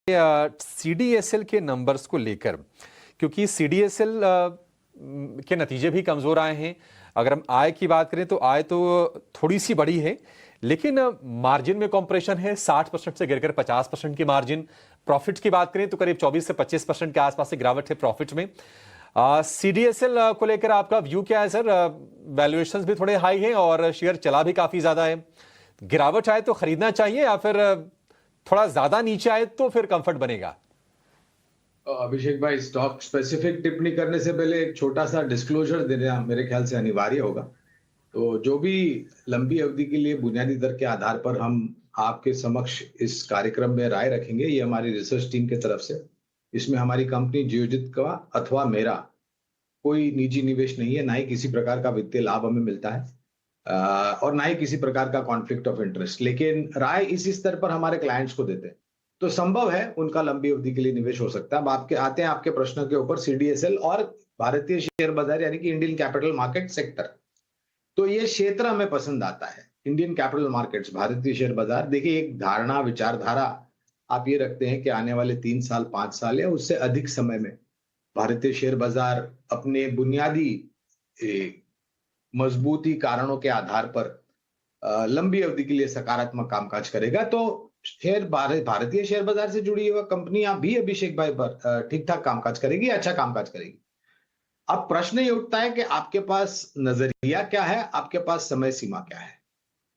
CDSL के numbers को लेकर, क्योंकि सीडीएसएल के नतीजे भी कमजोर आए हैं। अगर हम आय की बात करें तो आय तो थोड़ी सी बढ़ी है, लेकिन मार्जिन में कॉम्प्रेशन है। 60% से गिरकर 50% की मार्जिन। प्रॉफिट्स की बात करें तो करीब 24 से 25% के आसपास से गिरावट है प्रॉफिट में। सीडीएसएल को लेकर आपका व्यू क्या है सर? वैल्यूएशंस भी थोड़े हाई हैं और शेयर चला भी काफी ज्यादा है। गिरावट आए तो खरीदना चाहिए या फिर थोड़ा ज्यादा नीचे आए तो फिर कंफर्ट बनेगा? अभिषेक भाई, स्टॉक स्पेसिफिक टिप्पणी करने से पहले एक छोटा सा डिस्क्लोजर देना मेरे ख्याल से अनिवार्य होगा। तो जो भी लंबी अवधि के लिए बुनियादी दर के आधार पर हम आपके समक्ष इस कार्यक्रम में राय रखेंगे, ये हमारी रिसर्च टीम की तरफ से। इसमें हमारी कंपनी जियोजित का अथवा मेरा कोई निजी निवेश नहीं है, ना ही किसी प्रकार का वित्तीय लाभ हमें मिलता है और ना ही किसी प्रकार का कॉन्फ्लिक्ट ऑफ इंटरेस्ट। लेकिन राय इसी स्तर पर हमारे क्लाइंट्स को देते हैं, तो संभव है उनका लंबी अवधि के लिए निवेश हो सकता है। अब आपके आते हैं आपके प्रश्न के ऊपर, सीडीएसएल और भारतीय शेयर बाजार यानी कि इंडियन कैपिटल मार्केट सेक्टर। तो ये क्षेत्र हमें पसंद आता है, इंडियन कैपिटल मार्केट्स, भारतीय शेयर बाजार। देखिए, एक धारणा, विचारधारा आप ये रखते हैं कि आने वाले 3 साल 5 साल या उससे अधिक समय में भारतीय शेयर बाजार अपने बुनियादी मजबूती कारणों के आधार पर लंबी अवधि के लिए सकारात्मक कामकाज करेगा। तो भारतीय शेयर बाजार से जुड़ी हुई कंपनियां भी, अभिषेक भाई, ठीक ठाक कामकाज करेगी, अच्छा कामकाज करेगी। अब प्रश्न ये उठता है कि आपके पास नजरिया क्या है, आपके पास समय सीमा क्या है।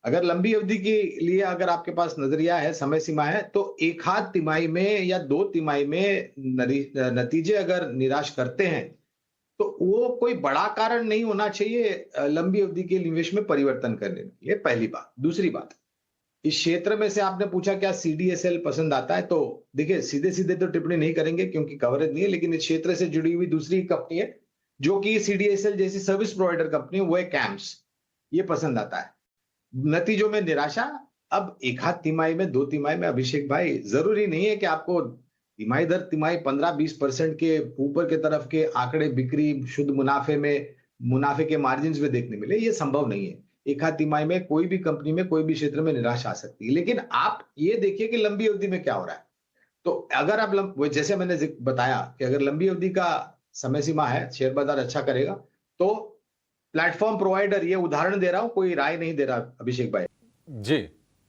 अगर लंबी अवधि के लिए अगर आपके पास नजरिया है, समय सीमा है, तो एक आध तिमाही में या 2 तिमाही में नतीजे अगर निराश करते हैं तो वो कोई बड़ा कारण नहीं होना चाहिए लंबी अवधि के निवेश में परिवर्तन करने के लिए। पहली बात। दूसरी बात, इस क्षेत्र में से आपने पूछा क्या सीडीएसएल पसंद आता है, तो देखिए, सीधे सीधे तो टिप्पणी नहीं करेंगे क्योंकि कवरेज नहीं है, लेकिन इस क्षेत्र से जुड़ी हुई दूसरी कंपनी है जो कि सीडीएसएल जैसी सर्विस प्रोवाइडर कंपनी, वो है कैम्स। ये पसंद आता है। नतीजों में निराशा। अब एक आध तिमाही में, 2 तिमाही में, अभिषेक भाई, जरूरी नहीं है कि आपको तिमाही दर तिमाही 15-20% के ऊपर के तरफ के आंकड़े बिक्री, शुद्ध मुनाफे में, मुनाफे के मार्जिन में देखने मिले। ये संभव नहीं है। एक आध तिमाही में कोई भी कंपनी में, कोई भी क्षेत्र में निराशा आ सकती है। लेकिन आप ये देखिए कि लंबी अवधि में क्या हो रहा है। तो अगर आप जैसे मैंने बताया कि अगर लंबी अवधि का समय सीमा है, शेयर बाजार अच्छा करेगा, तो प्लेटफॉर्म प्रोवाइडर, ये उदाहरण दे रहा हूं, कोई राय नहीं दे रहा, अभिषेक भाई। जी।